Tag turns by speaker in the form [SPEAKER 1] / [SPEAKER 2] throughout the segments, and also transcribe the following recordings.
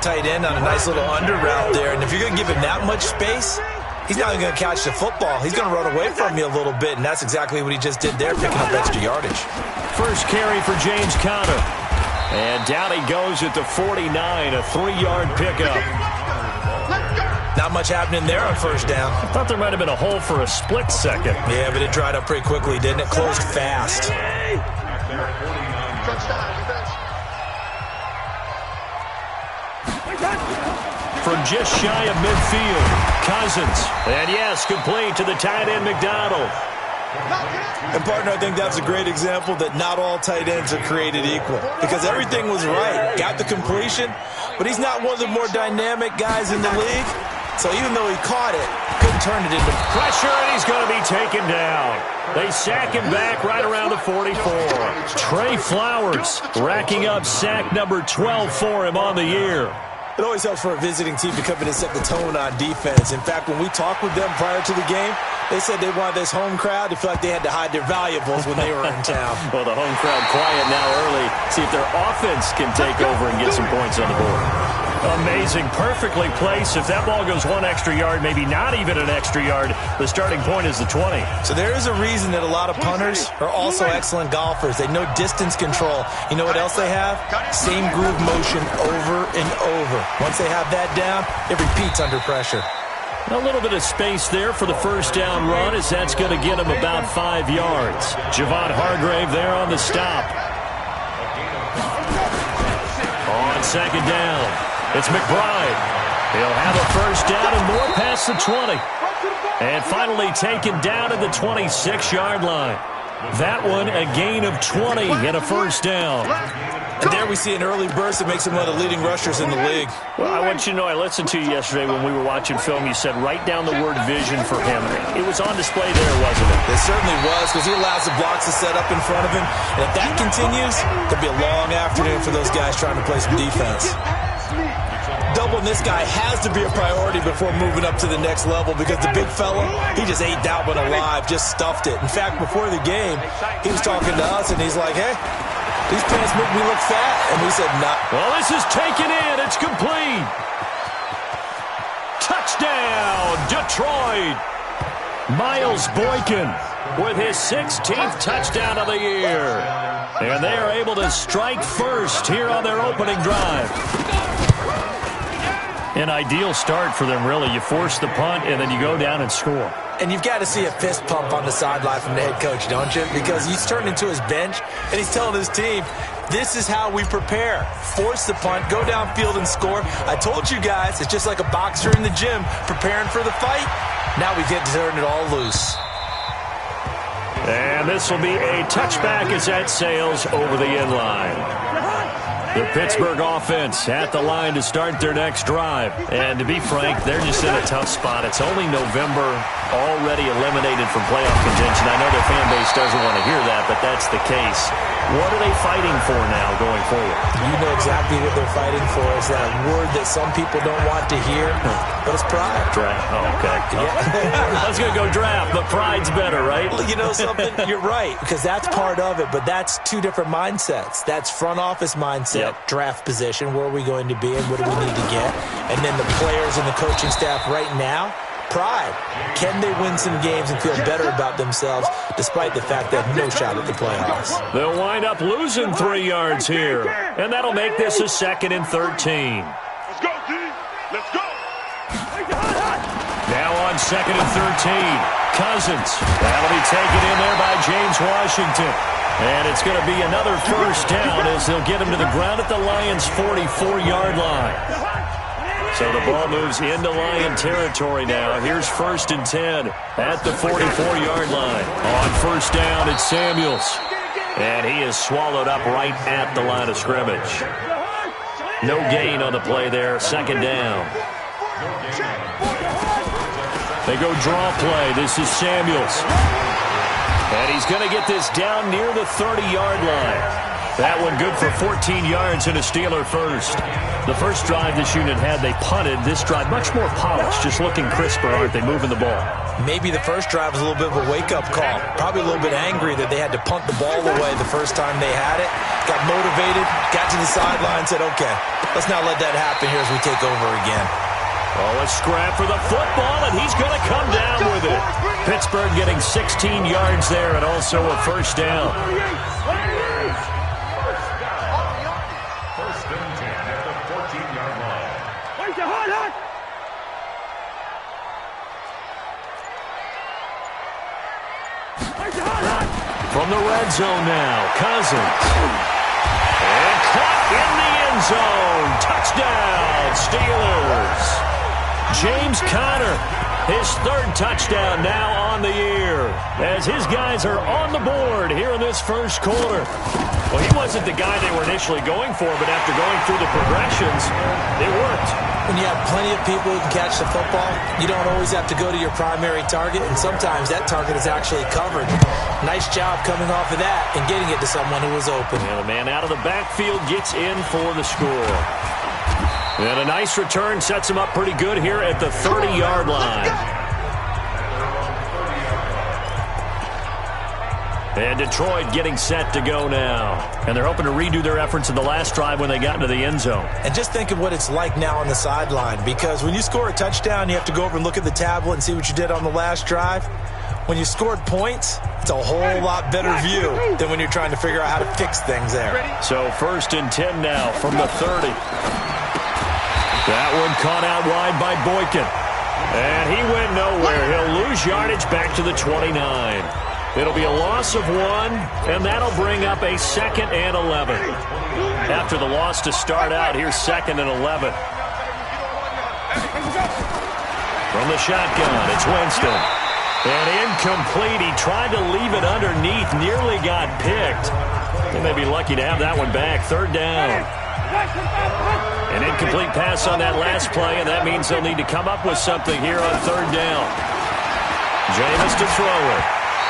[SPEAKER 1] tight end on a nice little under route there. And if you're going to give him that much space, he's not going to catch the football. He's going to run away from you a little bit, and that's exactly what he just did there, picking up extra yardage.
[SPEAKER 2] First carry for James Conner. And down he goes at the 49, a 3-yard pickup.
[SPEAKER 1] Not much happening there on first down.
[SPEAKER 2] I thought there might have been a hole for a split second.
[SPEAKER 1] Yeah, but it dried up pretty quickly, didn't it? Closed fast.
[SPEAKER 2] From just shy of midfield, Cousins. And yes, complete to the tight end, McDonald.
[SPEAKER 1] And, partner, I think that's a great example that not all tight ends are created equal. Because everything was right. Got the completion, but he's not one of the more dynamic guys in the league. So even though he caught it, couldn't turn it into
[SPEAKER 2] pressure, and he's going to be taken down. They sack him back right around the 44. Trey Flowers racking up sack number 12 for him on the year.
[SPEAKER 1] It always helps for a visiting team to come in and set the tone on defense. In fact, when we talked with them prior to the game, they said they wanted this home crowd to feel like they had to hide their valuables when they were in town.
[SPEAKER 2] Well, the home crowd quiet now early. See if their offense can take over and get some points on the board. Amazing. Perfectly placed. If that ball goes 1 extra yard, maybe not even an extra yard, the starting point is the 20.
[SPEAKER 1] So there is a reason that a lot of punters are also excellent golfers. They know distance control. You know what else they have? Same groove motion over and over. Once they have that down, it repeats under pressure.
[SPEAKER 2] A little bit of space there for the first down run, as that's going to get him about 5 yards. Javon Hargrave there on the stop. On second down, it's McBride. He'll have a first down and more past the 20. And finally taken down at the 26-yard line. That one a gain of 20 and a first down.
[SPEAKER 1] And there we see an early burst that makes him one of the leading rushers in the league.
[SPEAKER 2] Well, I want you to know, I listened to you yesterday when we were watching film. You said write down the word vision for him. It was on display there, wasn't it?
[SPEAKER 1] It certainly was, because he allows the blocks to set up in front of him. And if that continues, there'll be a long afternoon for those guys trying to play some defense. Doubling this guy has to be a priority before moving up to the next level, because the big fella, he just ate that one alive, just stuffed it. In fact, before the game, he was talking to us, and he's like, hey, these pants make me look fat. And we said, nah.
[SPEAKER 2] Well, this is taken in. It's complete. Touchdown, Detroit. Miles Boykin with his 16th touchdown of the year. And they are able to strike first here on their opening drive. An ideal start for them, really. You force the punt, and then you go down and score.
[SPEAKER 1] And you've got to see a fist pump on the sideline from the head coach, don't you? Because he's turned into his bench, and he's telling his team, this is how we prepare. Force the punt, go downfield and score. I told you guys, it's just like a boxer in the gym preparing for the fight. Now we get to turn it all loose.
[SPEAKER 2] And this will be a touchback as that sails over the end line. The Pittsburgh offense at the line to start their next drive. And to be frank, they're just in a tough spot. It's only November, already eliminated from playoff contention. I know their fan base doesn't want to hear that, but that's the case. What are they fighting for now going forward?
[SPEAKER 1] You know exactly what they're fighting for. Is that word that some people don't want to hear, but it's pride.
[SPEAKER 2] Draft. Oh, okay. Yeah. I was going to go draft, but pride's better, right?
[SPEAKER 1] Well, you know something? You're right, because that's part of it, but that's two different mindsets. That's front office mindset, draft position, where are we going to be and what do we need to get? And then the players and the coaching staff right now, pride. Can they win some games and feel better about themselves despite the fact they have no shot at the playoffs?
[SPEAKER 2] They'll wind up losing 3 yards here, and that'll make this a 2nd and 13.
[SPEAKER 3] Let's go, D. Let's go.
[SPEAKER 2] Now on 2nd and 13, Cousins. That'll be taken in there by James Washington. And it's going to be another first down as they'll get him to the ground at the Lions' 44-yard line. So the ball moves into Lion territory now. Here's 1st and 10 at the 44-yard line. On first down, it's Samuels. And he is swallowed up right at the line of scrimmage. No gain on the play there. 2nd down. They go draw play. This is Samuels. And he's going to get this down near the 30-yard line. That one good for 14 yards and a Steeler first. The first drive this unit had, they punted. This drive, much more polished, just looking crisper, aren't they, moving the ball?
[SPEAKER 1] Maybe the first drive was a little bit of a wake-up call. Probably a little bit angry that they had to punt the ball away the first time they had it. Got motivated, got to the sideline, said, okay, let's not let that happen here as we take over again.
[SPEAKER 2] Oh, a scrap for the football, and he's going to come down with it. Pittsburgh getting 16 yards there and also a first down.
[SPEAKER 3] First and 10 at the 14-yard line.
[SPEAKER 2] From the red zone now, Cousins. And caught in the end zone. Touchdown, Steelers. James Conner, his third touchdown now on the year, as his guys are on the board here in this first quarter. Well, he wasn't the guy they were initially going for, but after going through the progressions, it worked.
[SPEAKER 1] When you have plenty of people who can catch the football, you don't always have to go to your primary target, and sometimes that target is actually covered. Nice job coming off of that and getting it to someone who was open.
[SPEAKER 2] And the man out of the backfield gets in for the score. And a nice return sets him up pretty good here at the 30-yard line. And Detroit getting set to go now. And they're hoping to redo their efforts in the last drive when they got into the end zone.
[SPEAKER 1] And just think of what it's like now on the sideline, because when you score a touchdown, you have to go over and look at the tablet and see what you did on the last drive. When you scored points, it's a whole lot better view than when you're trying to figure out how to fix things there.
[SPEAKER 2] So 1st and 10 now from the 30. That one caught out wide by Boykin. And he went nowhere. He'll lose yardage back to the 29. It'll be a loss of 1, and that'll bring up a 2nd and 11. After the loss to start out, here's 2nd and 11. From the shotgun, it's Winston. And incomplete. He tried to leave it underneath, nearly got picked. They may be lucky to have that one back. 3rd down. An incomplete pass on that last play, and that means they'll need to come up with something here on 3rd down. Jameis to throw it.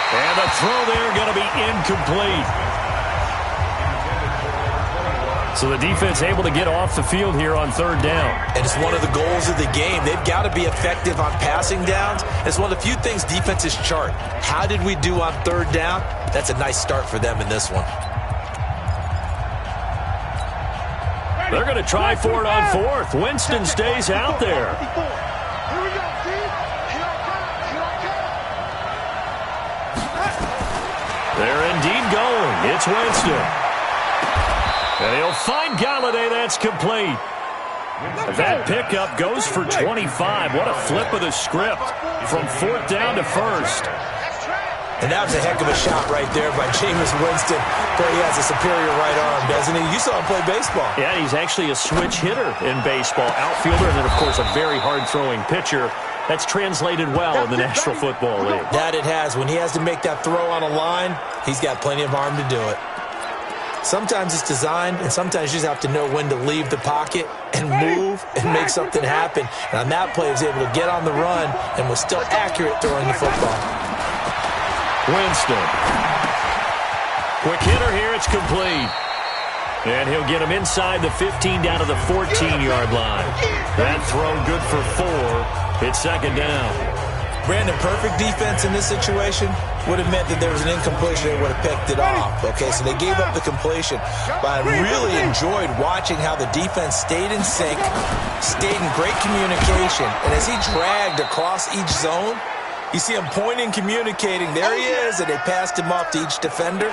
[SPEAKER 2] And the throw there going to be incomplete. So the defense able to get off the field here on 3rd down.
[SPEAKER 1] And it's one of the goals of the game. They've got to be effective on passing downs. It's one of the few things defenses chart. How did we do on 3rd down? That's a nice start for them in this one.
[SPEAKER 2] They're going to try for it on 4th. Winston stays out there. They're indeed going. It's Winston. And he'll find Galladay. That's complete. That pickup goes for 25. What a flip of the script from 4th down to 1st.
[SPEAKER 1] And that was a heck of a shot right there by Jameis Winston. Boy, he has a superior right arm, doesn't he? You saw him play baseball.
[SPEAKER 2] Yeah, he's actually a switch hitter in baseball. Outfielder, and then, of course, a very hard-throwing pitcher. That's translated well in the National Football League.
[SPEAKER 1] That it has. When he has to make that throw on a line, he's got plenty of arm to do it. Sometimes it's designed, and sometimes you just have to know when to leave the pocket and move and make something happen. And on that play, he was able to get on the run and was still accurate throwing the football.
[SPEAKER 2] Winston. Quick hitter here. It's complete. And he'll get him inside the 15 down to the 14-yard line. That throw good for 4. It's 2nd down.
[SPEAKER 1] Brandon, perfect defense in this situation would have meant that there was an incompletion. They would have picked it off. Okay, so they gave up the completion. But I really enjoyed watching how the defense stayed in sync, stayed in great communication. And as he dragged across each zone, you see him pointing, communicating. There he is, and they passed him off to each defender.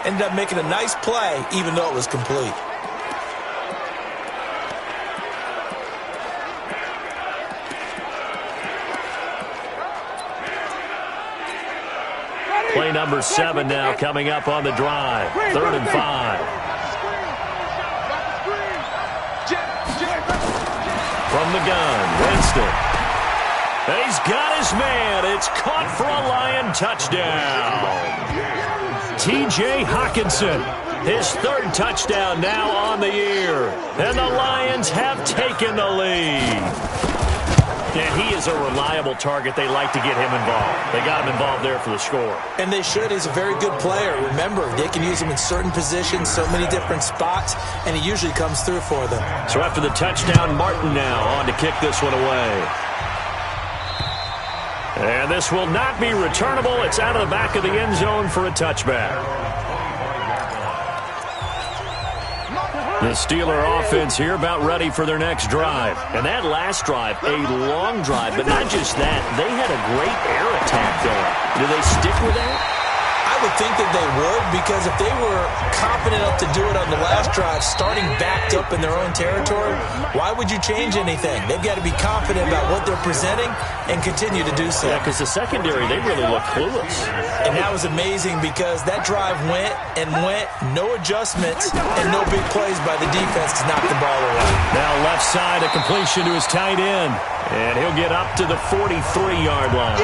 [SPEAKER 1] Ended up making a nice play, even though it was complete.
[SPEAKER 2] Play number 7 now coming up on the drive. 3rd and 5. From the gun, Winston. And he's got his man. It's caught for a Lion touchdown. T.J. Hawkinson, his 3rd touchdown now on the year. And the Lions have taken the lead. And he is a reliable target. They like to get him involved. They got him involved there for the score.
[SPEAKER 1] And they should. He's a very good player. Remember, they can use him in certain positions, so many different spots, and he usually comes through for them.
[SPEAKER 2] So after the touchdown, Martin now on to kick this one away. And this will not be returnable. It's out of the back of the end zone for a touchback. The Steeler offense here about ready for their next drive. And that last drive, a long drive, but not just that. They had a great air attack going. Do they stick with that?
[SPEAKER 1] I would think that they would, because if they were confident enough to do it on the last drive, starting backed up in their own territory, why would you change anything? They've got to be confident about what they're presenting and continue to do so.
[SPEAKER 2] Yeah, because the secondary, they really look clueless.
[SPEAKER 1] And that was amazing because that drive went and went, no adjustments, and no big plays by the defense to knock the ball away.
[SPEAKER 2] Now left side, a completion to his tight end. And he'll get up to the 43-yard line.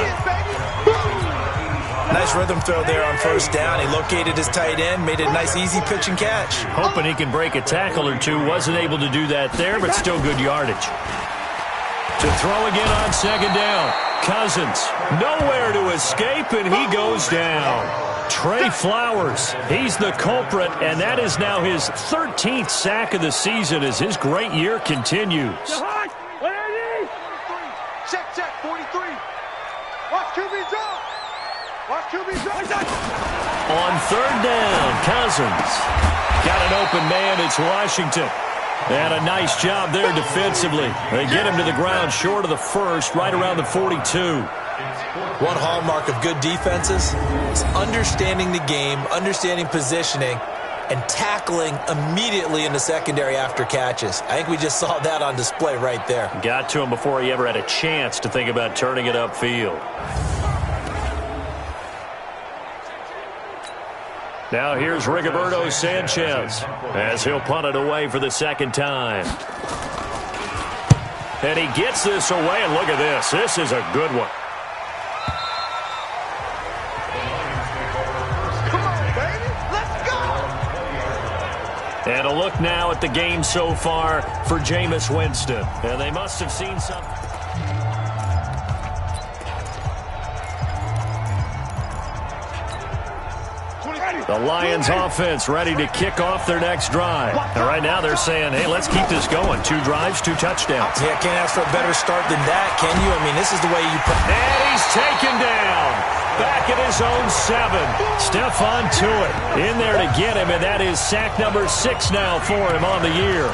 [SPEAKER 1] Nice rhythm throw there on first down. He located his tight end, made a nice easy pitch and catch.
[SPEAKER 2] Hoping he can break a tackle or two. Wasn't able to do that there, but still good yardage. To throw again on second down. Cousins, nowhere to escape, and he goes down. Trey Flowers, he's the culprit, and that is now his 13th sack of the season as his great year continues.
[SPEAKER 4] Check, 43. Watch QB drop.
[SPEAKER 2] On third down, Cousins. Got an open man, it's Washington. And a nice job there defensively. They get him to the ground short of the first, right around the 42.
[SPEAKER 1] One hallmark of good defenses is understanding the game, understanding positioning, and tackling immediately in the secondary after catches. I think we just saw that on display right there.
[SPEAKER 2] Got to him before he ever had a chance to think about turning it upfield. Now here's Rigoberto Sanchez as he'll punt it away for the second time. And he gets this away, and look at this. This is a good one.
[SPEAKER 4] Come on, baby. Let's go.
[SPEAKER 2] And a look now at the game so far for Jameis Winston. And they must have seen something. The Lions offense ready to kick off their next drive. And right now they're saying, hey, let's keep this going. 2 drives, 2 touchdowns.
[SPEAKER 1] Yeah, can't ask for a better start than that, can you? I mean, this is the way you...
[SPEAKER 2] And he's taken down. Back at his own 7. Stephon Tuitt in there to get him, and that is sack number 6 now for him on the year.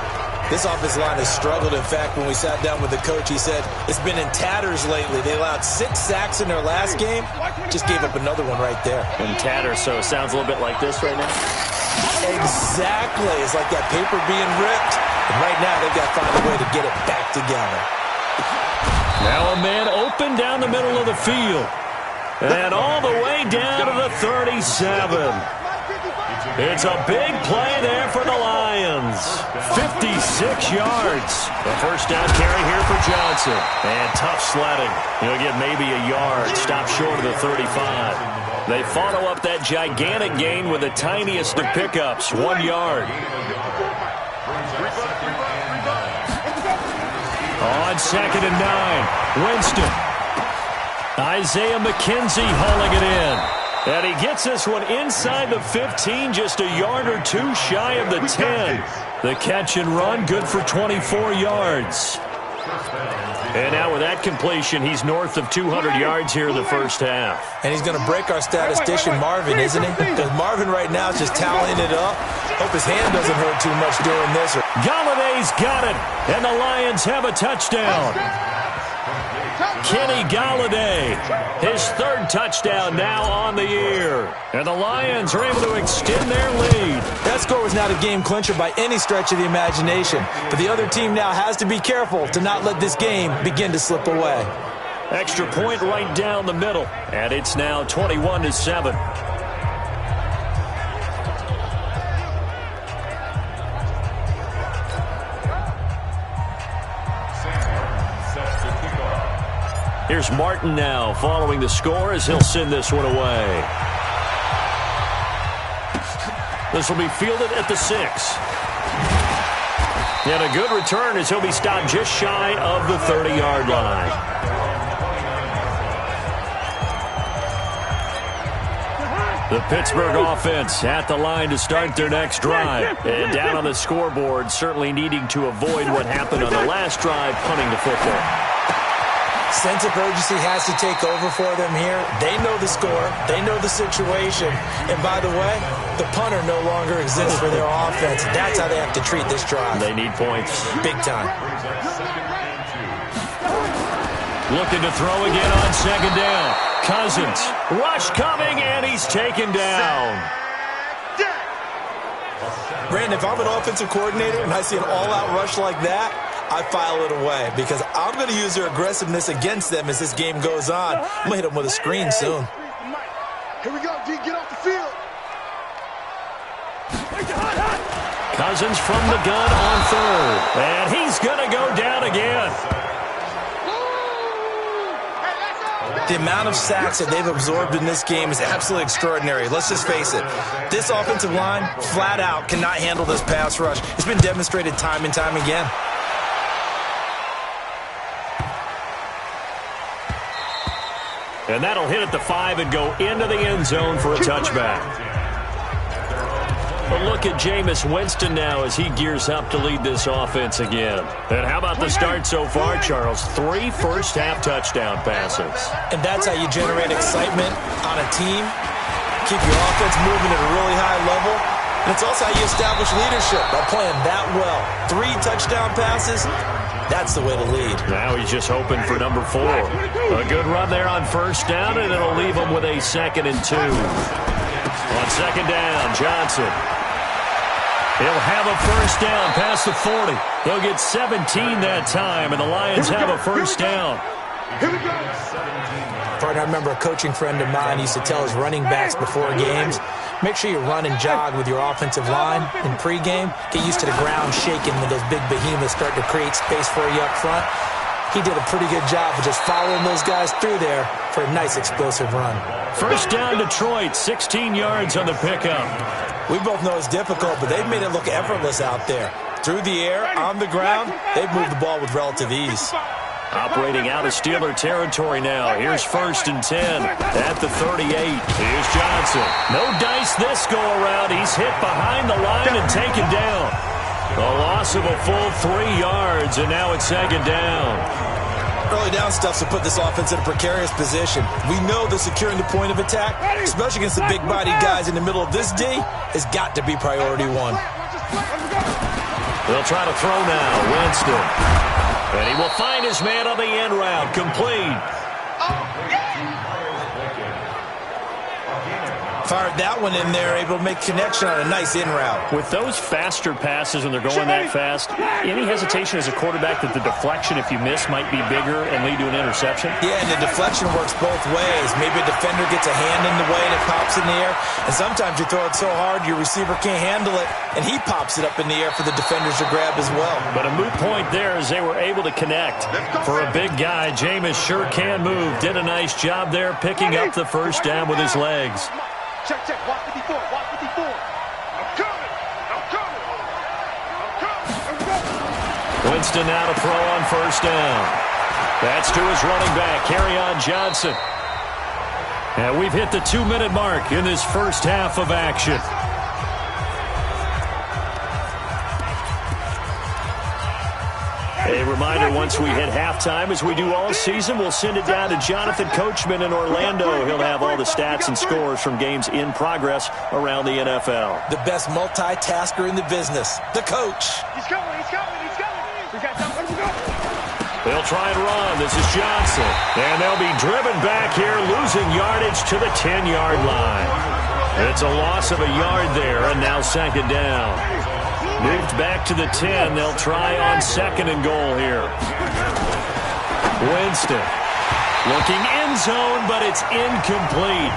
[SPEAKER 1] This offensive line has struggled. In fact, when we sat down with the coach, he said it's been in tatters lately. They allowed 6 sacks in their last game. Just gave up another one right there.
[SPEAKER 2] In tatters, so it sounds a little bit like this right now.
[SPEAKER 1] Exactly. It's like that paper being ripped. And right now, they've got to find a way to get it back together.
[SPEAKER 2] Now a man open down the middle of the field. And all the way down to the 37. It's a big play there for the Lions. 56 yards. The first down carry here for Johnson. And tough sledding. He'll get maybe a yard. Stop short of the 35. They follow up that gigantic gain with the tiniest of pickups. 1 yard. On second and 9. Winston. Isaiah McKenzie hauling it in. And he gets this one inside the 15, just a yard or 2 shy of the 10. The catch and run, good for 24 yards. And now with that completion, he's north of 200 yards here in the first half.
[SPEAKER 1] And he's going to break our statistician, Marvin, isn't he? Because Marvin right now is just tallying it up. Hope his hand doesn't hurt too much doing this.
[SPEAKER 2] Galladay's got it, and the Lions have a touchdown. Kenny Galladay, his 3rd touchdown now on the year. And the Lions are able to extend their lead.
[SPEAKER 1] That score was not a game clincher by any stretch of the imagination. But the other team now has to be careful to not let this game begin to slip away.
[SPEAKER 2] Extra point right down the middle. And it's now 21-7. Here's Martin now following the score as he'll send this one away. This will be fielded at the 6. And a good return as he'll be stopped just shy of the 30-yard line. The Pittsburgh offense at the line to start their next drive. And down on the scoreboard, certainly needing to avoid what happened on the last drive, punting the football.
[SPEAKER 1] Sense of urgency has to take over for them here. They know the score. They know the situation. And by the way, the punter no longer exists for their offense. That's how they have to treat this drive.
[SPEAKER 2] They need points.
[SPEAKER 1] Big time.
[SPEAKER 2] Looking to throw again on second down. Cousins. Rush coming, and he's taken down.
[SPEAKER 1] Brandon, if I'm an offensive coordinator and I see an all-out rush like that, I file it away because I'm going to use their aggressiveness against them as this game goes on. I'm going to hit them with a screen soon.
[SPEAKER 4] Here we go, D. Get off the field.
[SPEAKER 2] Cousins from the gun on third. And he's going to go down again.
[SPEAKER 1] The amount of sacks that they've absorbed in this game is absolutely extraordinary. Let's just face it. This offensive line, flat out, cannot handle this pass rush. It's been demonstrated time and time again.
[SPEAKER 2] And that'll hit at the 5 and go into the end zone for a touchback. But look at Jameis Winston now as he gears up to lead this offense again. And how about the start so far, Charles? 3 first-half touchdown passes.
[SPEAKER 1] And that's how you generate excitement on a team, keep your offense moving at a really high level. And it's also how you establish leadership by playing that well. 3 touchdown passes. That's the way to lead.
[SPEAKER 2] Now he's just hoping for number 4. A good run there on first down, and it'll leave him with a 2nd and 2. On second down, Johnson. He'll have a first down past the 40. They'll get 17 that time, and the Lions have a first down.
[SPEAKER 4] Here we go.
[SPEAKER 1] Partner, I remember a coaching friend of mine used to tell his running backs before games, make sure you run and jog with your offensive line in pregame. Get used to the ground shaking when those big behemoths start to create space for you up front. He did a pretty good job of just following those guys through there for a nice explosive run.
[SPEAKER 2] First down, Detroit, 16 yards on the pickup.
[SPEAKER 1] We both know it's difficult, but they've made it look effortless out there. Through the air, on the ground, they've moved the ball with relative ease.
[SPEAKER 2] Operating out of Steeler territory now. Here's 1st and 10 at the 38. Here's Johnson. No dice this go-around. He's hit behind the line and taken down. A loss of a full 3 yards, and now it's 2nd down.
[SPEAKER 1] Early down stuff to put this offense in a precarious position. We know that securing the point of attack, especially against the big-bodied guys in the middle of this D, has got to be priority 1.
[SPEAKER 2] They'll try to throw now. Winston. And he will find his man on the end route. Complete.
[SPEAKER 1] Fired that one in there, able to make connection on a nice in route.
[SPEAKER 2] With those faster passes when they're going that fast, any hesitation as a quarterback that the deflection, if you miss, might be bigger and lead to an interception?
[SPEAKER 1] Yeah, and the deflection works both ways. Maybe a defender gets a hand in the way and it pops in the air. And sometimes you throw it so hard your receiver can't handle it, and he pops it up in the air for the defenders to grab as well.
[SPEAKER 2] But a moot point there as they were able to connect. For a big guy, Jameis sure can move. Did a nice job there picking up the first down with his legs.
[SPEAKER 4] Check, check. Watch 54. Watch 54. I'm coming. I'm coming. I'm coming.
[SPEAKER 2] Winston now to throw on first down. That's to his running back, Kerryon Johnson. And we've hit the 2-minute mark in this first half of action. A reminder, once we hit halftime, as we do all season, we'll send it down to Jonathan Coachman in Orlando. He'll have all the stats and scores from games in progress around the NFL.
[SPEAKER 1] The best multitasker in the business, the coach.
[SPEAKER 4] He's coming. He's coming. He's coming. We got time. Let him go.
[SPEAKER 2] They'll try and run. This is Johnson. And they'll be driven back here, losing yardage to the 10-yard line. It's a loss of a yard there, and now 2nd down. Moved back to the 10. They'll try on 2nd and goal here. Winston looking end zone, but it's incomplete.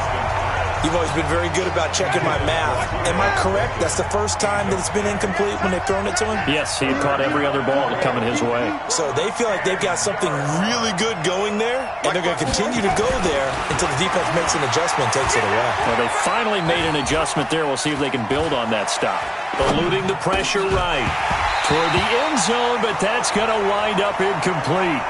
[SPEAKER 1] You've always been very good about checking my math. Am I correct? That's the first time that it's been incomplete when they've thrown it to him?
[SPEAKER 2] Yes, he had caught every other ball coming his way.
[SPEAKER 1] So they feel like they've got something really good going there, and they're going to continue to go there until the defense makes an adjustment and takes it away.
[SPEAKER 2] Well, they finally made an adjustment there. We'll see if they can build on that stop. Eluding the pressure right toward the end zone, but that's going to wind up incomplete.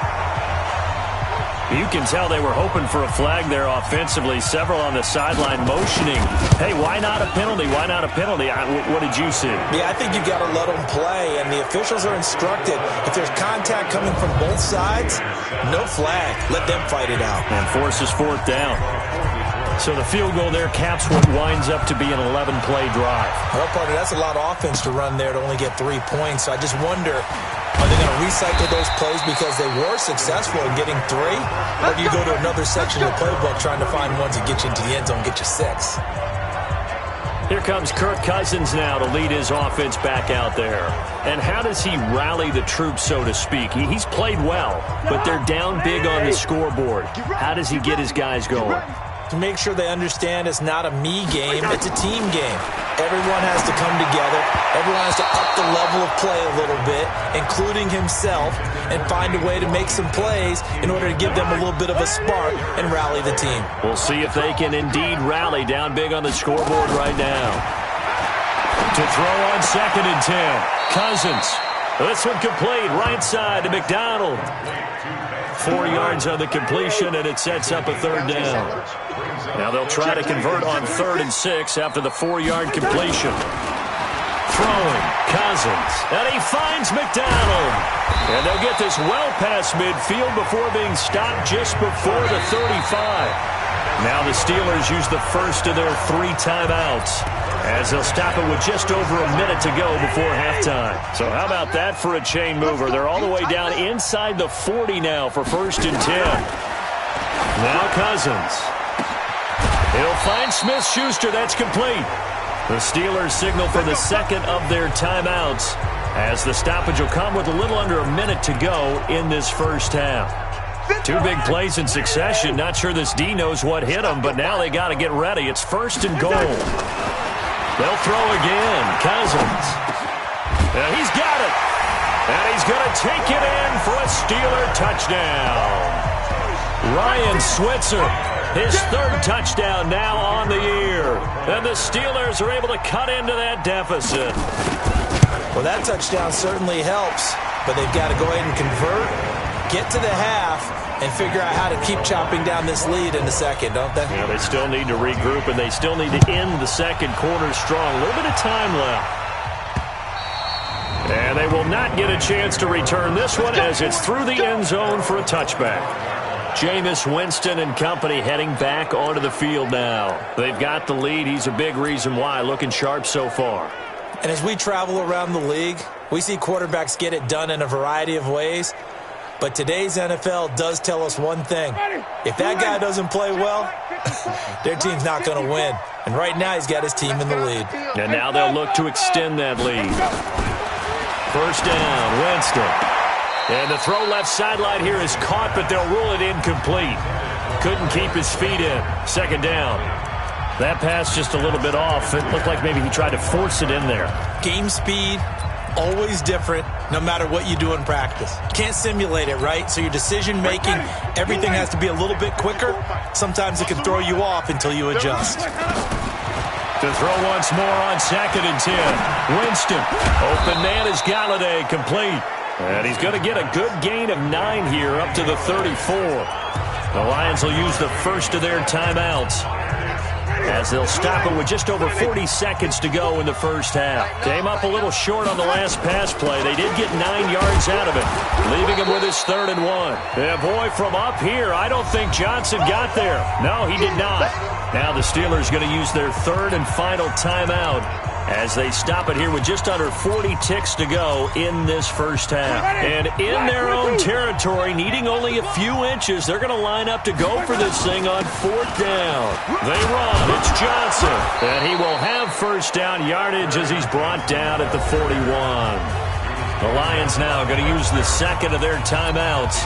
[SPEAKER 2] You can tell they were hoping for a flag there offensively. Several on the sideline motioning. Hey, why not a penalty? Why not a penalty? What did you see?
[SPEAKER 1] Yeah, I think you've got to let them play, and the officials are instructed. If there's contact coming from both sides, no flag. Let them fight it out.
[SPEAKER 2] And forces fourth down. So the field goal there caps what winds up to be an 11-play drive.
[SPEAKER 1] Well, partner, that's a lot of offense to run there to only get 3 points. So I just wonder, are they going to recycle those plays because they were successful in getting 3? Or do you go to another section of the playbook trying to find ones that get you into the end zone, get you 6?
[SPEAKER 2] Here comes Kirk Cousins now to lead his offense back out there. And how does he rally the troops, so to speak? He's played well, but they're down big on the scoreboard. How does he get his guys going?
[SPEAKER 1] To make sure they understand it's not a me game, it's a team game. Everyone has to come together. Everyone has to up the level of play a little bit, including himself, and find a way to make some plays in order to give them a little bit of a spark and rally the team.
[SPEAKER 2] We'll see if they can indeed rally down big on the scoreboard right now. To throw on 2nd and 10. Cousins. This one complete right side to McDonald. 4 yards on the completion, and it sets up a 3rd down. Now they'll try to convert on 3rd and 6 after the 4-yard completion. Throwing, Cousins, and he finds McDonald. And they'll get this well past midfield before being stopped just before the 35. Now the Steelers use the first of their 3 timeouts, as they'll stop it with just over a minute to go before halftime. So how about that for a chain mover? They're all the way down inside the 40 now for 1st and 10. Now Cousins. He'll find Smith-Schuster. That's complete. The Steelers signal for the 2nd of their timeouts, as the stoppage will come with a little under a minute to go in this first half. 2 big plays in succession. Not sure this D knows what hit him, but now they got to get ready. It's 1st and goal. They'll throw again. Cousins. And he's got it. And he's going to take it in for a Steeler touchdown. Ryan Switzer, his 3rd touchdown now on the year. And the Steelers are able to cut into that deficit.
[SPEAKER 1] Well, that touchdown certainly helps, but they've got to go ahead and convert, get to the half, and figure out how to keep chopping down this lead in the 2nd, don't they?
[SPEAKER 2] Yeah, they still need to regroup, and they still need to end the 2nd quarter strong. A little bit of time left. And they will not get a chance to return this one as it's through the end zone for a touchback. Jameis Winston and company heading back onto the field now. They've got the lead. He's a big reason why. Looking sharp so far.
[SPEAKER 1] And as we travel around the league, we see quarterbacks get it done in a variety of ways. But today's NFL does tell us one thing. If that guy doesn't play well, their team's not going to win. And right now he's got his team in the lead.
[SPEAKER 2] And now they'll look to extend that lead. 1st down, Winston. And the throw left sideline here is caught, but they'll rule it incomplete. Couldn't keep his feet in. 2nd down. That pass just a little bit off. It looked like maybe he tried to force it in there.
[SPEAKER 1] Game speed, always different, no matter what you do in practice. Can't simulate it, right? So your decision-making, everything has to be a little bit quicker. Sometimes it can throw you off until you adjust.
[SPEAKER 2] To throw once more on 2nd and 10. Winston. Open man is Galladay, complete. And he's going to get a good gain of 9 here up to the 34. The Lions will use the first of their timeouts, as they'll stop it with just over 40 seconds to go in the first half. Came up a little short on the last pass play. They did get 9 yards out of it, leaving him with his 3rd and 1. Yeah, boy, from up here, I don't think Johnson got there. No, he did not. Now the Steelers going to use their 3rd and final timeout, as they stop it here with just under 40 ticks to go in this first half. And in their own territory, needing only a few inches, they're going to line up to go for this thing on 4th down. They run. It's Johnson. And he will have 1st down yardage as he's brought down at the 41. The Lions now going to use the second of their timeouts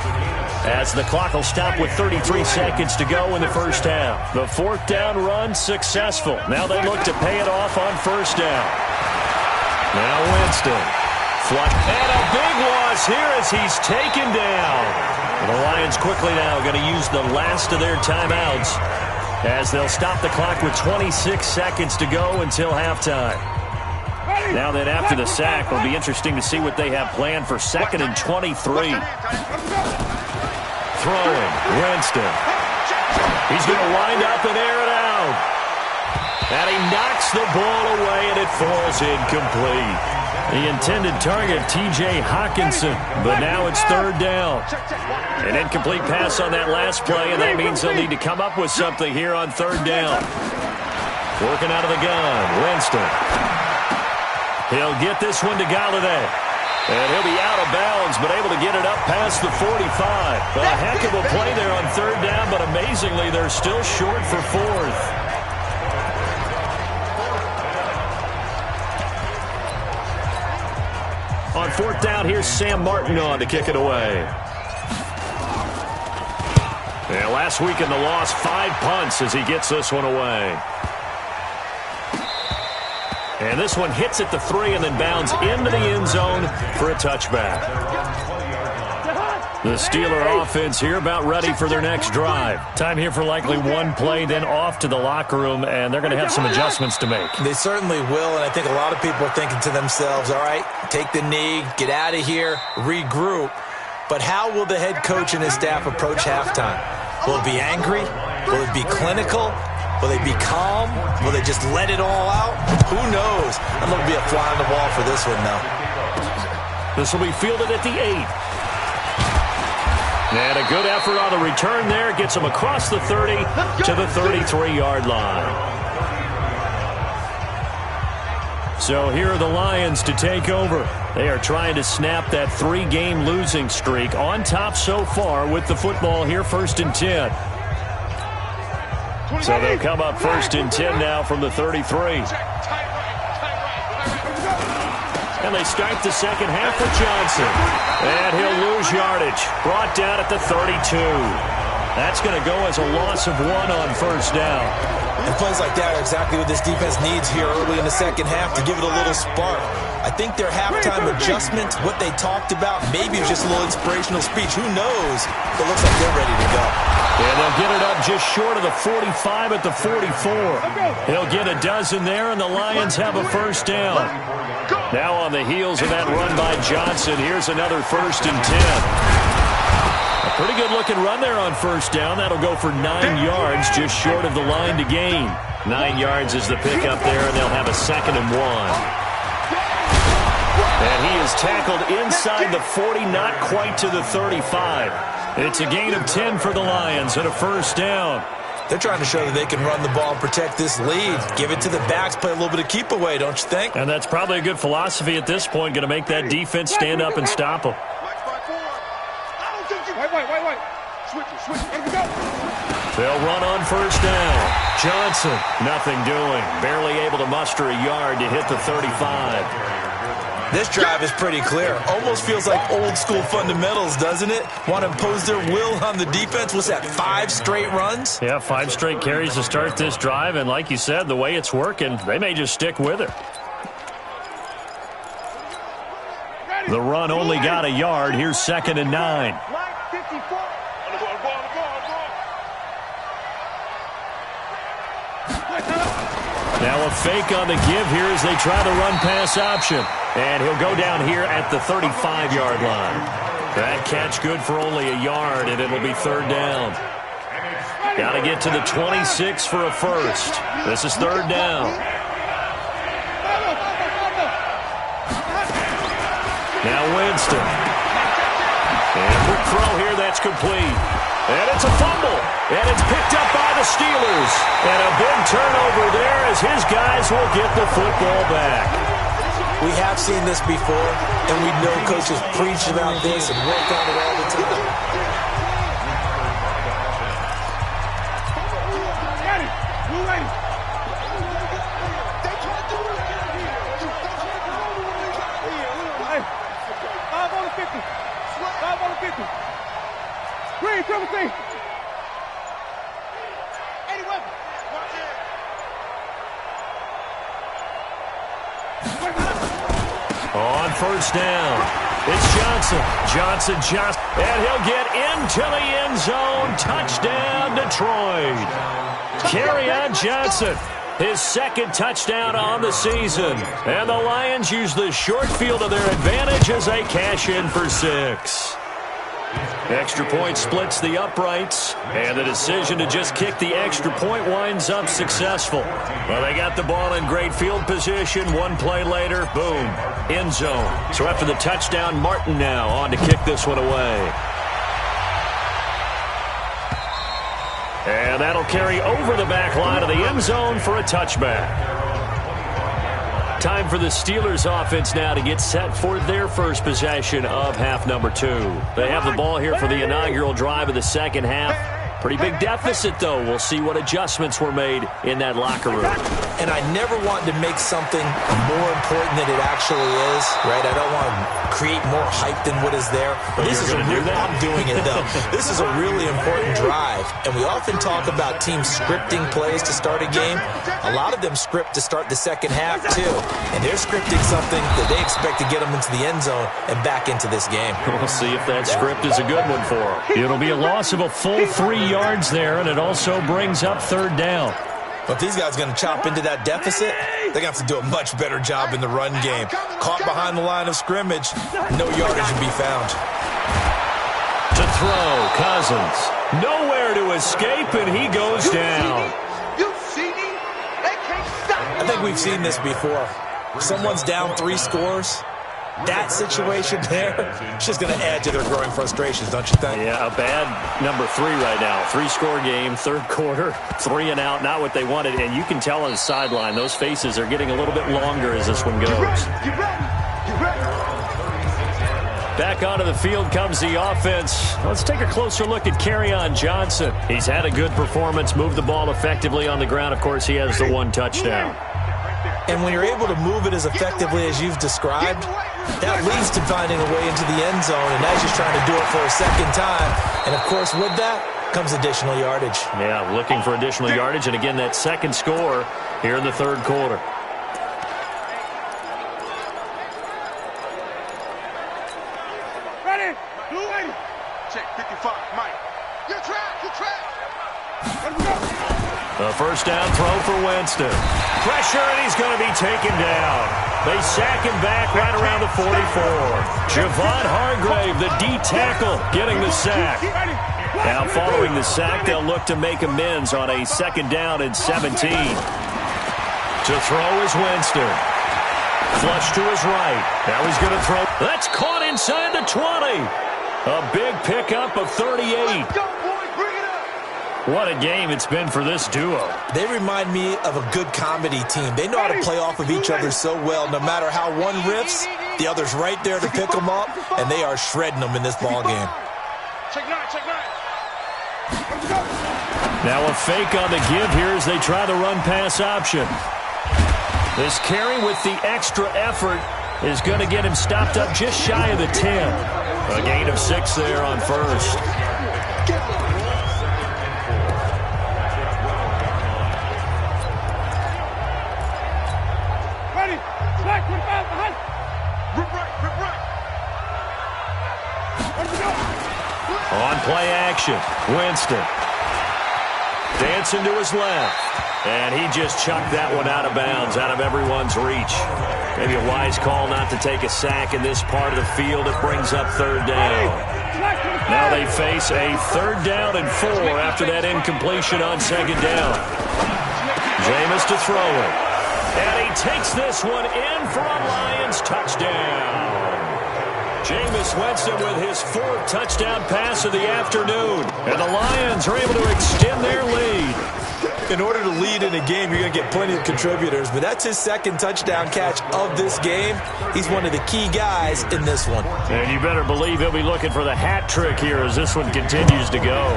[SPEAKER 2] as the clock will stop with 33 seconds to go in the first half. The fourth down run successful. Now they look to pay it off on first down. Now Winston. Flush. And a big loss here as he's taken down. The Lions quickly now going to use the last of their timeouts as they'll stop the clock with 26 seconds to go until halftime. Now that after the sack, it'll be interesting to see what they have planned for 2nd and 23. Throwing, Winston. He's going to wind up and air it out. And he knocks the ball away, and it falls incomplete. The intended target, T.J. Hawkinson, but now it's 3rd down. An incomplete pass on that last play, and that means they'll need to come up with something here on 3rd down. Working out of the gun, Winston. He'll get this one to Galladay. And he'll be out of bounds, but able to get it up past the 45. A heck of a play there on 3rd down, but amazingly, they're still short for 4th. On 4th down, here's Sam Martin on to kick it away. And last week in the loss, 5 punts as he gets this one away. And this one hits at the 3 and then bounds into the end zone for a touchback. The Steeler offense here about ready for their next drive. Time here for likely one play, then off to the locker room, and they're going to have some adjustments to make.
[SPEAKER 1] They certainly will, and I think a lot of people are thinking to themselves, all right, take the knee, get out of here, regroup. But how will the head coach and his staff approach halftime? Will it be angry? Will it be clinical? Will they be calm? Will they just let it all out? Who knows? I'm going to be a fly on the wall for this one, though.
[SPEAKER 2] This will be fielded at the 8. And a good effort on the return there. Gets him across the 30 to the 33-yard line. So here are the Lions to take over. They are trying to snap that 3-game losing streak. On top so far with the football here, 1st and 10. So they'll come up 1st and 10 now from the 33. And they start the second half with Johnson. And he'll lose yardage. Brought down at the 32. That's going to go as a loss of 1 on 1st down.
[SPEAKER 1] And plays like that are exactly what this defense needs here early in the second half to give it a little spark. I think their halftime adjustment, what they talked about, maybe it was just a little inspirational speech. Who knows? It looks like they're ready to go.
[SPEAKER 2] And they'll get it up just short of the 45 at the 44. He'll get a dozen there, and the Lions have a 1st down. Now on the heels of that run by Johnson, here's another 1st and 10. A pretty good-looking run there on 1st down. That'll go for 9 yards, just short of the line to gain. 9 yards is the pickup there, and they'll have a 2nd and 1. And he is tackled inside the 40, not quite to the 35. It's a gain of 10 for the Lions and a 1st down.
[SPEAKER 1] They're trying to show that they can run the ball and protect this lead. Give it to the backs, play a little bit of keep away, don't you think?
[SPEAKER 2] And that's probably a good philosophy at this point, going to make that defense stand up and stop them.
[SPEAKER 4] Wait. Switch it. Go.
[SPEAKER 2] They'll run on 1st down. Johnson, nothing doing. Barely able to muster a yard to hit the 35.
[SPEAKER 1] This drive is pretty clear. Almost feels like old-school fundamentals, doesn't it? Want to impose their will on the defense. What's that, 5 straight runs?
[SPEAKER 2] Yeah, 5 straight carries to start this drive. And like you said, the way it's working, they may just stick with it. The run only got a yard. Here's 2nd and 9. Now a fake on the give here as they try the run-pass option. And he'll go down here at the 35-yard line. That catch good for only a yard, and it'll be 3rd down. Got to get to the 26 for a 1st. This is 3rd down. Now Winston. And quick throw here, that's complete. And it's a fumble. And it's picked up by the Steelers. And a big turnover there as his guys will get the football back.
[SPEAKER 1] We have seen this before, and we know coaches preach about this and work on it all the time.
[SPEAKER 4] Green, triple C. 80 weapons.
[SPEAKER 2] On first down, it's Johnson, and he'll get into the end zone. Touchdown, Detroit. Kerryon Johnson, his second touchdown on the season. And the Lions use the short field to their advantage as they cash in for 6. Extra point splits the uprights, and the decision to just kick the extra point winds up successful. Well, they got the ball in great field position. One play later, boom, end zone. So after the touchdown, Martin now on to kick this one away. And that'll carry over the back line of the end zone for a touchback. Time for the Steelers offense now to get set for their first possession of half number 2. They have the ball here for the inaugural drive of the second half. Pretty big deficit, though. We'll see what adjustments were made in that locker room.
[SPEAKER 1] And I never want to make something more important than it actually is, right? I don't want to create more hype than what is there. But this is I'm doing it, though. This is a really important drive. And we often talk about teams scripting plays to start a game. A lot of them script to start the second half, too. And they're scripting something that they expect to get them into the end zone and back into this game.
[SPEAKER 2] We'll see if that script is a good one for them. It'll be a loss of a full 3 yards there, and it also brings up third down.
[SPEAKER 1] But if these guys are going to chop into that deficit, they're going to have to do a much better job in the run game. Caught behind the line of scrimmage, no yardage to be found.
[SPEAKER 2] To throw, Cousins. Nowhere to escape, and he goes down.
[SPEAKER 4] You see me? They can't stop me.
[SPEAKER 1] I think we've seen this before. Someone's down 3 scores. That situation there, it's just going to add to their growing frustrations, don't you think?
[SPEAKER 2] Yeah, a bad number 3 right now. 3-score game, third quarter, 3 and out, not what they wanted. And you can tell on the sideline, those faces are getting a little bit longer as this one goes.
[SPEAKER 4] You ready?
[SPEAKER 2] Back onto the field comes the offense. Let's take a closer look at Kerryon Johnson. He's had a good performance, moved the ball effectively on the ground. Of course, he has the 1 touchdown.
[SPEAKER 1] And when you're able to move it as effectively as you've described, that leads to finding a way into the end zone, and that's just trying to do it for a second time. And, of course, with that comes additional yardage.
[SPEAKER 2] Yeah, looking for additional yardage, and again, that second score here in the third quarter.
[SPEAKER 4] Ready? Blue 80. Check 55, Mike. You track. Let's go.
[SPEAKER 2] A first down throw for Winston. Pressure, and he's going to be taken down. They sack him back right around the 44. Javon Hargrave, the D tackle, getting the sack. Now following the sack, they'll look to make amends on a second down and 17. To throw is Winston. Flush to his right. Now he's going to throw. That's caught inside the 20. A big pickup of 38. What a game it's been for this duo.
[SPEAKER 1] They remind me of a good comedy team. They know how to play off of each other so well. No matter how one riffs, the other's right there to pick them up, and they are shredding them in this ball game.
[SPEAKER 4] Check 9.
[SPEAKER 2] Now a fake on the give here as they try the run-pass option. This carry with the extra effort is going to get him stopped up just shy of the 10. A gain of 6 there on first. On play action, Winston. Dancing to his left. And he just chucked that one out of bounds, out of everyone's reach. Maybe a wise call not to take a sack in this part of the field. It brings up third down. Now they face a third down and 4 after that incompletion on second down. Jameis to throw it. And he takes this one in for a Lions touchdown. Jameis Winston with his 4th touchdown pass of the afternoon. And the Lions are able to extend their lead.
[SPEAKER 1] In order to lead in a game, you're going to get plenty of contributors, but that's his 2nd touchdown catch of this game. He's one of the key guys in this one.
[SPEAKER 2] And you better believe he'll be looking for the hat trick here as this one continues to go.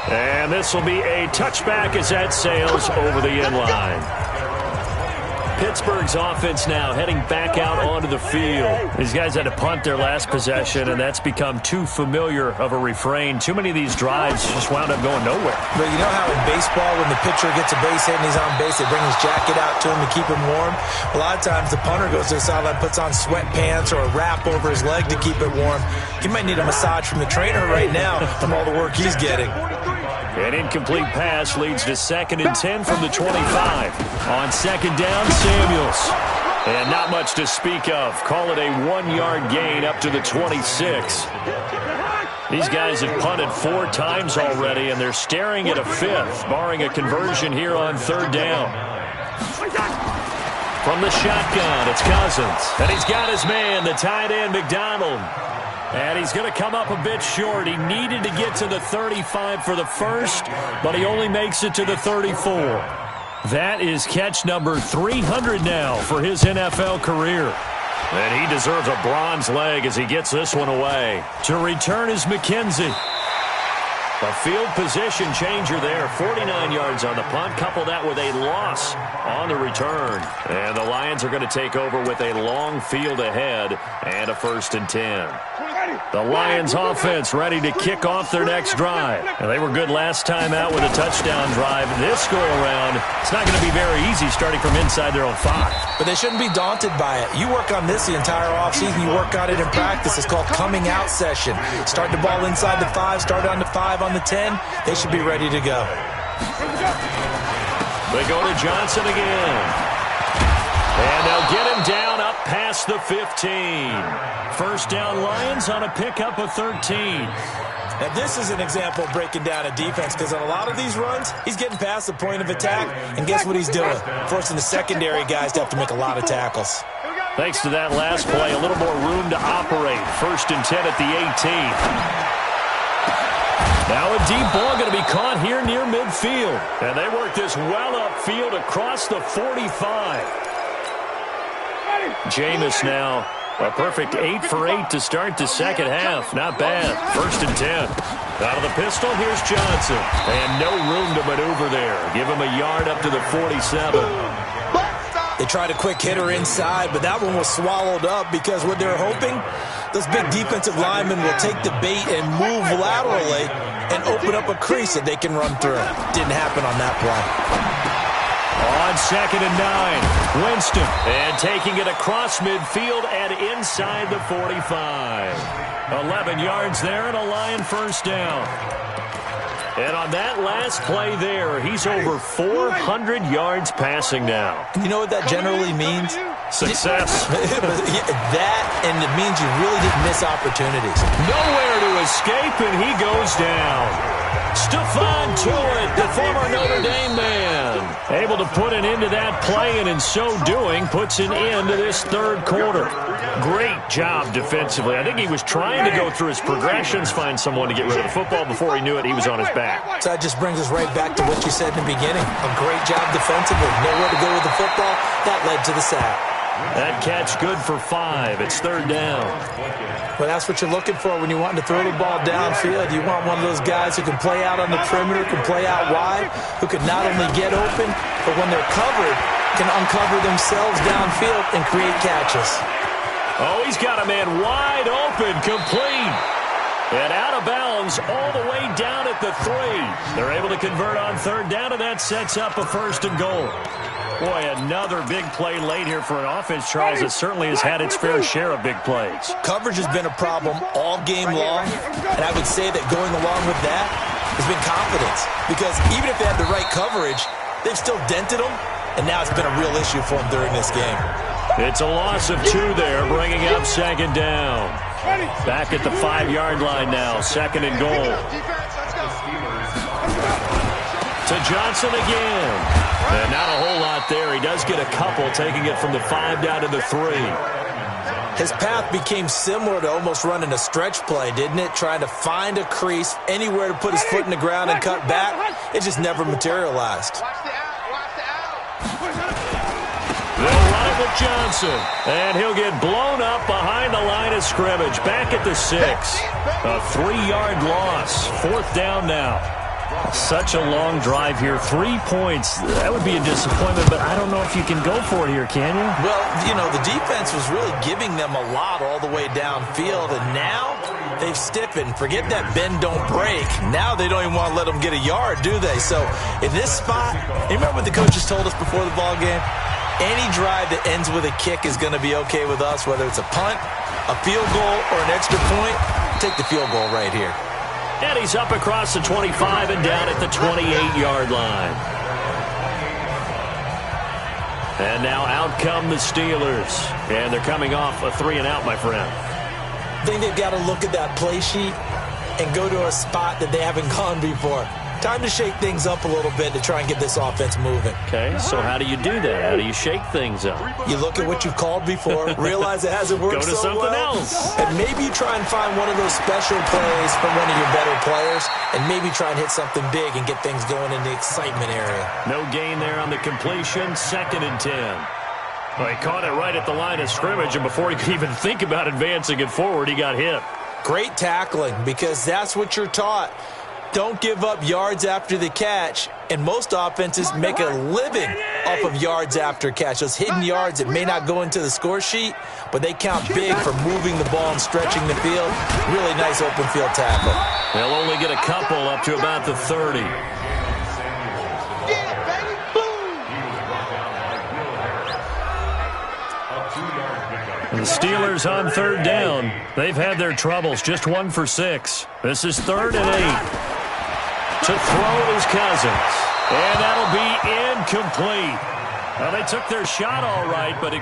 [SPEAKER 2] And this will be a touchback as that sails over the end line. Pittsburgh's offense now heading back out onto the field. These guys had to punt their last possession, and that's become too familiar of a refrain. Too many of these drives just wound up going nowhere.
[SPEAKER 1] But you know how in baseball, when the pitcher gets a base hit and he's on base, they bring his jacket out to him to keep him warm? A lot of times the punter goes to the sideline, puts on sweatpants or a wrap over his leg to keep it warm. He might need a massage from the trainer right now from all the work he's getting.
[SPEAKER 2] An incomplete pass leads to 2nd and 10 from the 25. On 2nd down, Samuels. And not much to speak of. Call it a 1-yard gain up to the 26. These guys have punted 4 times already, and they're staring at a 5th, barring a conversion here on 3rd down. From the shotgun, it's Cousins. And he's got his man, the tight end, McDonald. And he's going to come up a bit short. He needed to get to the 35 for the first, but he only makes it to the 34. That is catch number 300 now for his NFL career. And he deserves a bronze leg as he gets this one away. To return is McKenzie. A field position changer there. 49 yards on the punt. Couple that with a loss on the return. And the Lions are going to take over with a long field ahead and a 1st and 10. The Lions offense ready to kick off their next drive. And they were good last time out with a touchdown drive. This go-around, it's not going to be very easy starting from inside their own 5.
[SPEAKER 1] But they shouldn't be daunted by it. You work on this the entire offseason. You work on it in practice. It's called coming out session. Start the ball inside the 5, start on the 5, on the 10. They should be ready to go.
[SPEAKER 2] They go to Johnson again. And they'll get him down up past the 15. 1st down Lions on a pickup of 13.
[SPEAKER 1] Now, this is an example of breaking down a defense, because on a lot of these runs, he's getting past the point of attack, and guess what he's doing? Forcing the secondary guys to have to make a lot of tackles.
[SPEAKER 2] Thanks to that last play, a little more room to operate. 1st and 10 at the 18. Now a deep ball going to be caught here near midfield. And they work this well upfield across the 45. Jameis now, a perfect 8 for 8 to start the second half. Not bad. 1st and 10. Out of the pistol, here's Johnson. And no room to maneuver there. Give him a yard up to the 47.
[SPEAKER 1] They tried a quick hitter inside, but that one was swallowed up because what they're hoping, those big defensive linemen will take the bait and move laterally and open up a crease that they can run through. Didn't happen on that play.
[SPEAKER 2] On 2nd and 9, Winston. And taking it across midfield and inside the 45. 11 yards there and a Lion 1st down. And on that last play there, he's over 400 yards passing now.
[SPEAKER 1] You know what that generally means?
[SPEAKER 2] Success.
[SPEAKER 1] That, and it means you really didn't miss opportunities.
[SPEAKER 2] Nowhere to escape, and he goes down. Stephon Tuitt, the former Notre Dame man, able to put an end to that play, and in so doing, puts an end to this 3rd quarter. Great job defensively. I think he was trying to go through his progressions, find someone to get rid of the football. Before he knew it, he was on his back.
[SPEAKER 1] So that just brings us right back to what you said in the beginning. A great job defensively. Nowhere to go with the football. That led to the sack.
[SPEAKER 2] That catch good for 5. It's 3rd down.
[SPEAKER 1] Well, that's what you're looking for when you're wanting to throw the ball downfield. You want one of those guys who can play out on the perimeter, can play out wide, who can not only get open, but when they're covered, can uncover themselves downfield and create catches.
[SPEAKER 2] Oh, he's got a man wide open, complete. And out of bounds all the way down at the 3. They're able to convert on 3rd down, and that sets up a 1st and goal. Boy, another big play late here for an offense, Charles, that certainly has had its fair share of big plays.
[SPEAKER 1] Coverage has been a problem all game long, and I would say that going along with that has been confidence. Because even if they had the right coverage, they've still dented them, and now it's been a real issue for them during this game.
[SPEAKER 2] It's a loss of 2 there, bringing up 2nd down. Back at the 5-yard line now, 2nd and goal. To Johnson again. And not a whole lot there. He does get a couple, taking it from the 5 down to the 3.
[SPEAKER 1] His path became similar to almost running a stretch play, didn't it? Trying to find a crease, anywhere to put his foot in the ground and cut back. It just never materialized.
[SPEAKER 2] They'll run it with Johnson. And he'll get blown up behind the line of scrimmage. Back at the 6. A 3-yard loss. 4th down now. Such a long drive here. 3 points. That would be a disappointment, but I don't know if you can go for it here, can you?
[SPEAKER 1] Well, you know, the defense was really giving them a lot all the way downfield, and now they've stiffened. Forget that bend, don't break. Now they don't even want to let them get a yard, do they? So in this spot, you remember what the coaches told us before the ball game? Any drive that ends with a kick is going to be okay with us, whether it's a punt, a field goal, or an extra point. Take the field goal right here.
[SPEAKER 2] And he's up across the 25 and down at the 28-yard line. And now out come the Steelers. And they're coming off a 3-and-out, my friend.
[SPEAKER 1] I think they've got to look at that play sheet and go to a spot that they haven't gone before. Time to shake things up a little bit to try and get this offense moving.
[SPEAKER 2] Okay, so how do you do that? How do you shake things up?
[SPEAKER 1] You look at what you've called before, realize it hasn't worked
[SPEAKER 2] Go to
[SPEAKER 1] so
[SPEAKER 2] something
[SPEAKER 1] well,
[SPEAKER 2] else.
[SPEAKER 1] and maybe you try and find one of those special plays from one of your better players, and maybe try and hit something big and get things going in the excitement area.
[SPEAKER 2] No gain there on the completion, 2nd and 10. Well, he caught it right at the line of scrimmage, and before he could even think about advancing it forward, he got hit.
[SPEAKER 1] Great tackling, because that's what you're taught. Don't give up yards after the catch, and most offenses make a living off of yards after catch. Those hidden yards that may not go into the score sheet, but they count big for moving the ball and stretching the field. Really nice open field tackle.
[SPEAKER 2] They'll only get a couple up to about the 30. The Steelers on 3rd down. They've had their troubles, just 1 for 6. This is 3rd and 8. To throw is Cousins. And that'll be incomplete. Well, they took their shot all right, but it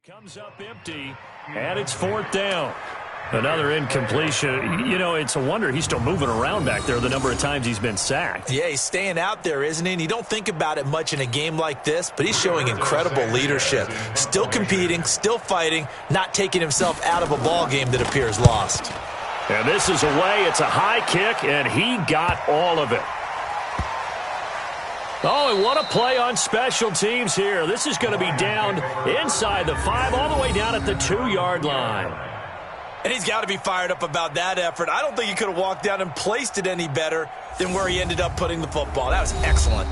[SPEAKER 2] Comes up empty, and it's 4th down. Another incompletion. You know, it's a wonder he's still moving around back there the number of times he's been sacked.
[SPEAKER 1] Yeah, he's staying out there, isn't he? And you don't think about it much in a game like this, but he's showing incredible leadership. Still competing, still fighting, not taking himself out of a ball game that appears lost.
[SPEAKER 2] And this is away. It's a high kick, and he got all of it. Oh, and what a play on special teams here. This is going to be down inside the 5, all the way down at the 2-yard line.
[SPEAKER 1] And he's got to be fired up about that effort. I don't think he could have walked down and placed it any better than where he ended up putting the football. That was excellent.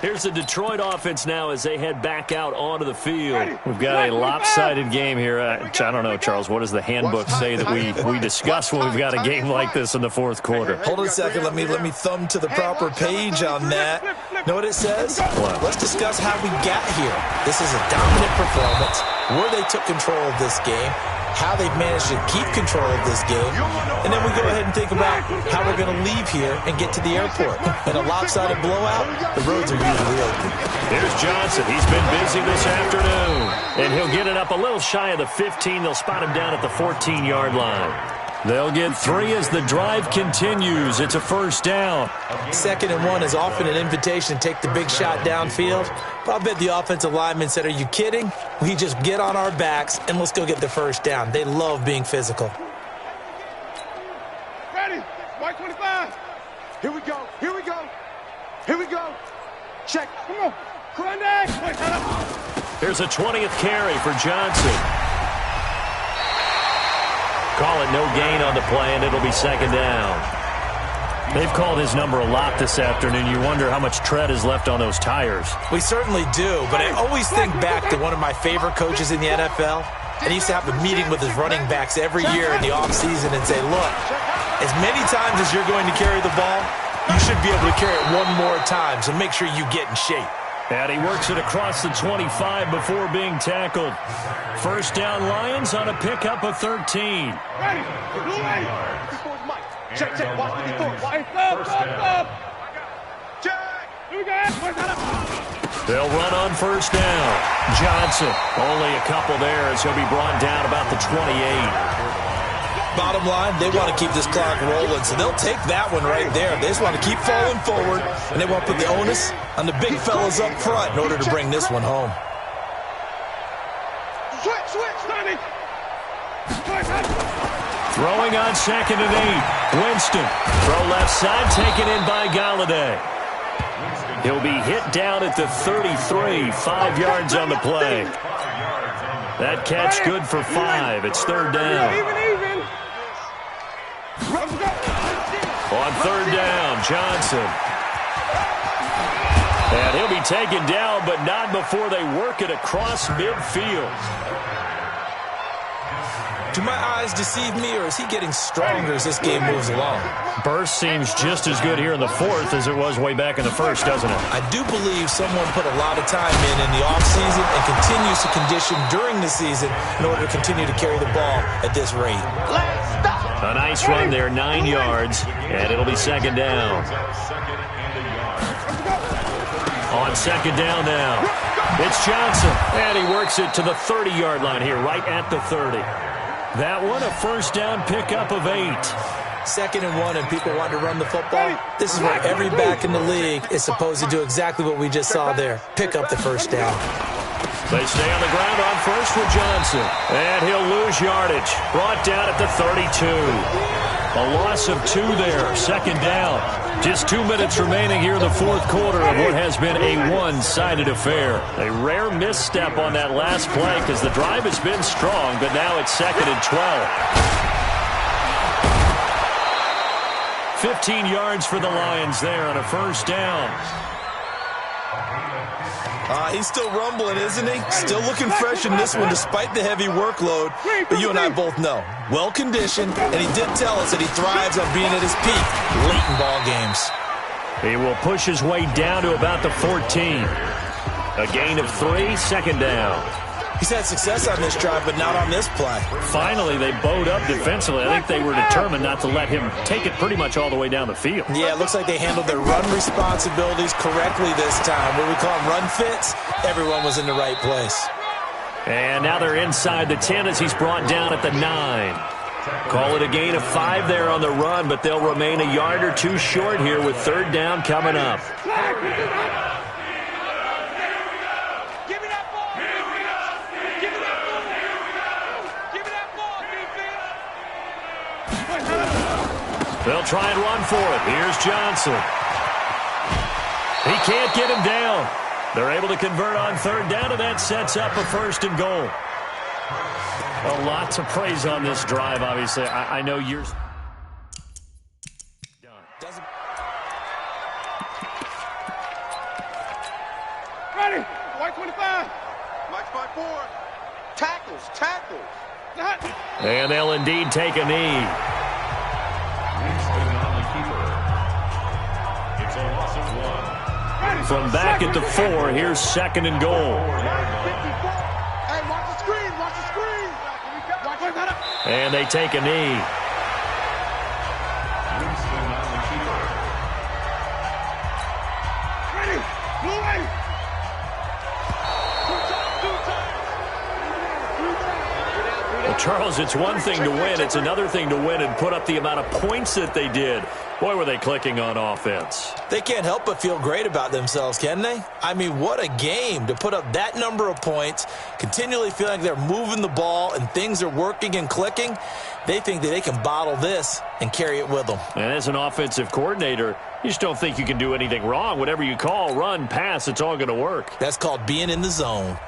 [SPEAKER 2] Here's the Detroit offense now as they head back out onto the field. We've got a lopsided game here. I don't know, Charles, what does the handbook say that we discuss when we've got a game like this in the 4th quarter?
[SPEAKER 1] Hold on a second. Let me thumb to the proper page on that. Know what it says?
[SPEAKER 2] What?
[SPEAKER 1] Let's discuss how we got here. This is a dominant performance, where they took control of this game, how they've managed to keep control of this game, and then we go ahead and think about how we're going to leave here and get to the airport. In a lopsided blowout, the roads are usually open.
[SPEAKER 2] Here's Johnson. He's been busy this afternoon, and he'll get it up a little shy of the 15. They'll spot him down at the 14-yard line. They'll get 3 as the drive continues. It's a 1st down.
[SPEAKER 1] 2nd and 1 is often an invitation to take the big shot downfield. But I bet the offensive lineman said, are you kidding? We just get on our backs and let's go get the 1st down. They love being physical.
[SPEAKER 4] Ready? White 25. Here we go. Here we go. Here we go. Check. Come on. Grande.
[SPEAKER 2] Here's a 20th carry for Johnson. Call it no gain on the play, and it'll be 2nd down. They've called his number a lot this afternoon. You wonder how much tread is left on those tires.
[SPEAKER 1] We certainly do, but I always think back to one of my favorite coaches in the NFL, and he used to have a meeting with his running backs every year in the offseason and say, look, as many times as you're going to carry the ball, you should be able to carry it one more time, so make sure you get in shape.
[SPEAKER 2] And he works it across the 25 before being tackled. 1st down, Lions on a pickup of 13.
[SPEAKER 4] Ready. Check, check. Watch 54. Stop. Check. Here we go.
[SPEAKER 2] They'll run on 1st down. Johnson, only a couple there as he'll be brought down about the 28.
[SPEAKER 1] Bottom line, they want to keep this clock rolling, so they'll take that one right there. They just want to keep falling forward, and they want to put the onus on the big fellas up front in order to bring this one home.
[SPEAKER 4] Switch, Sonny.
[SPEAKER 2] Throwing on 2nd and 8. Winston. Throw left side, taken in by Galladay. He'll be hit down at the 33. 5 yards on the play. That catch good for 5. It's 3rd down.
[SPEAKER 4] Even.
[SPEAKER 2] On 3rd down, Johnson. And he'll be taken down, but not before they work it across midfield.
[SPEAKER 1] Do my eyes deceive me, or is he getting stronger as this game moves along?
[SPEAKER 2] Burst seems just as good here in the 4th as it was way back in the 1st, doesn't it?
[SPEAKER 1] I do believe someone put a lot of time in the offseason and continues to condition during the season in order to continue to carry the ball at this rate.
[SPEAKER 2] A nice run there, 9 yards, and it'll be 2nd down. On 2nd down now, it's Johnson, and he works it to the 30-yard line here, right at the 30. That one, a 1st down pickup of 8.
[SPEAKER 1] 2nd and 1, and people want to run the football. This is where every back in the league is supposed to do exactly what we just saw there. Pick up the 1st down.
[SPEAKER 2] They stay on the ground on 1st with Johnson. And he'll lose yardage. Brought down at the 32. A loss of 2 there. 2nd down. Just 2 minutes remaining here in the 4th quarter of what has been a one-sided affair. A rare misstep on that last play because the drive has been strong, but now it's 2nd and 12. 15 yards for the Lions there on a 1st down.
[SPEAKER 1] He's still rumbling, isn't he? Still looking fresh in this one despite the heavy workload. But you and I both know, well-conditioned, and he did tell us that he thrives on being at his peak late in ball games.
[SPEAKER 2] He will push his way down to about the 14. A gain of 3, 2nd down.
[SPEAKER 1] He's had success on this drive, but not on this play.
[SPEAKER 2] Finally, they bowed up defensively. I think they were determined not to let him take it pretty much all the way down the field.
[SPEAKER 1] Yeah, it looks like they handled their run responsibilities correctly this time. What we call them run fits, everyone was in the right place.
[SPEAKER 2] And now they're inside the 10 as he's brought down at the 9. Call it a gain of 5 there on the run, but they'll remain a yard or two short here with third down coming up. They'll try and run for it. Here's Johnson. He can't get him down. They're able to convert on third down, and that sets up a 1st and goal. A lot to praise on this drive, obviously. I know you're...
[SPEAKER 4] Ready. White 25. White 5-4. Tackles. Tackles.
[SPEAKER 2] And they'll indeed take a knee.
[SPEAKER 3] It's a loss of 1.
[SPEAKER 2] From back at the 4, here's 2nd and goal.
[SPEAKER 4] Hey, watch the screen. Watch the screen.
[SPEAKER 2] And they take a knee.
[SPEAKER 4] Ready. Blue way.
[SPEAKER 2] Well, Charles, it's one thing to win. It's another thing to win and put up the amount of points that they did. Boy, were they clicking on offense.
[SPEAKER 1] They can't help but feel great about themselves, can they? I mean, what a game to put up that number of points, continually feeling like they're moving the ball and things are working and clicking. They think that they can bottle this and carry it with them.
[SPEAKER 2] And as an offensive coordinator, you just don't think you can do anything wrong. Whatever you call, run, pass, it's all going to work.
[SPEAKER 1] That's called being in the zone.